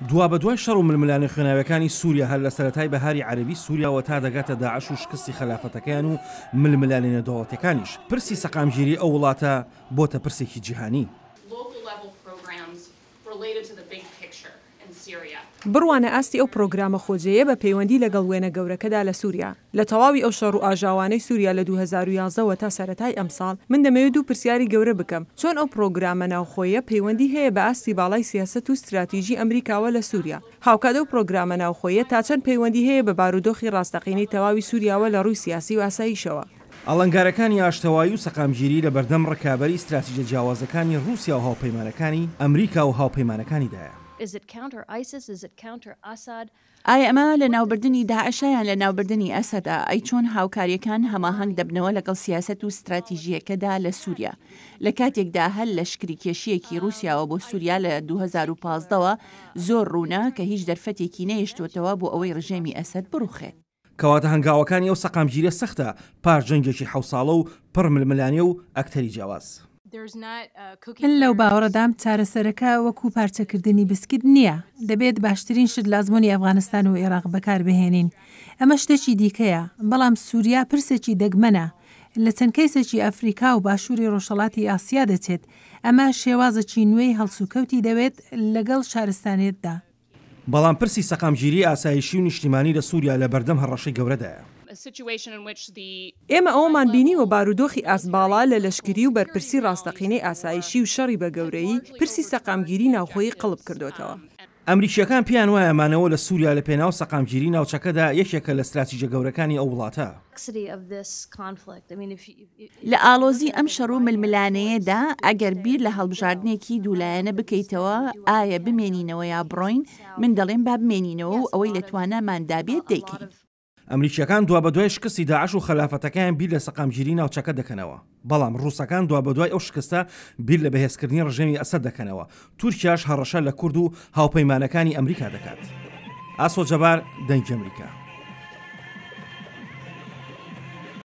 دوا بە دوای شەڕ و ململانە خوێناویەکانی سووریا هەر لە سەرەتای بەهاری عەربی سووریاوە تا دەگاتە داعش و شکستی خەلافەتەکان و ململانە دەوڵەتەکانیش پرسی سەقامگیری ئەو وڵاتە بۆتە پرسێکی جیهانی. بڕوانە ئاستی ئەو پرۆگرامە خۆجەیە بە پەیوەندی لەگەڵ وێنە گەورەکەدا لە سووریا. لە تەواوی ئەو شەڕ و ئاژاوانەی سووریا لە 2011ەوە تا سەرەتای ئەمساڵ من دەمەوێت دوو پرسیاری گەورە بکەم چۆن ئەو پرۆگرامە ناوخۆیە پەیوەندی هەیە بە ئاستی باڵای سیاسەت و استراتیژی ئەمریکاوە لە سووریا. هاوکات ئەو پرۆگرامە ناوخۆیە تا چەند پەیوەندی هەیە بە بارودۆخی ڕاستەقینەی تەواوی سووریاوە لە ڕووی سیاسی و ئاساییشەوە. ئەڵنگارەکانی ئاشتەوایی و سەقامگیری لە بەردەم ڕکابەری استراتیژە جیاوازەکانی رووسیا و هاوپەیمانەکانی ئەمریکا و هاوپەیمانەکانیدایە. ئایا ئەمە لە ناوبردنی داعشیان لە ناوبردننی ئەسەدا ئەی چۆن هاوکاریەکان هەماهەنگ دەبنەوە لەگەڵ سیاست و استراتیژیەکەدا لە سووریا لە کاتێکدا هەل لەشکری کێشیەکی رووسیاوە بۆ سووریا لە 2015ەوە زۆر ڕوونا کە هیچ دەرفەتێکی نەیشتوتەوە بۆ ئەوەی ڕژێمی ئەسەد بڕوخێت. کەواتە هەنگاوەکانی ئەو سەقامگیریە سەختە پاش جەنگێکی 7 ساڵە و پڕ ململانێ و ئەکتەری جیاواز. من لەو باوەڕەدام چارەسەرەکە وەکو پارچەکردنی بسکت نییە. دەبێت باشترین شت لازمۆنی ئەفغانستان و عێراق بەکاربهێنین. ئەمە شتێکی دیکەیە، بەڵام سووریا پرسێکی دەگمەنە. لە چەند کەیسێکی ئەفریقا و باشووری ڕۆژهەڵاتی ئاسیا دەچێت. ئەمە شێوازەکی نوێی هەڵسوکەوتی دەوێت لەگەڵ شارستانێتدا. بەڵام پرسی سەقامگیری ئاسایشی و نیشتیمانی لە سووریا لە بەردەم هەڕەشەی گەورەدایە. ئێمە ئەومان بینیوە بارودۆخی ئاسباڵا لە لەشکری و بەرپرسی ڕاستەقینەی ئاسایشی و شەڕی بە گەورەی پرسی سەقامگیری ناوخۆیی قڵب کردوتەوە. ئەمریکیەکان پێیان وایە ئەمانەوە لە سووریا لە پێناو سەقامگیری ناوچەکەدا یەکێکە لە استراتیژە گەورەکانی ئەو وڵاتە. لە ئاڵۆزی ئەم شەڕ و ململانەیەدا ئەگەر بیر لە هەڵبژاردنێکی دوولایەنە بکەیتەوە ئایا بمێنینەوە یا بڕۆین من دەڵێن با بمێنینەوە و ئەوەی لە تواناماندا بێت دەیکەین. ئەمریکیەکان دوا بەدوای شکستی داعش و خەلافەتەکان بیر لە سەقامگیری ناوچەکە دەکەنەوە. بەڵام ڕووسەکان دوا بەدوای ئەو شکستە بیر لە بەهێزکردنی ڕژێمی ئەسەد دەکەنەوە. تورکیاش هەڕەشە لە کورد و هاوپەیمانەکانی ئەمریکا دەکات. ئاسۆ جەبار، دەنگی ئەمریکا.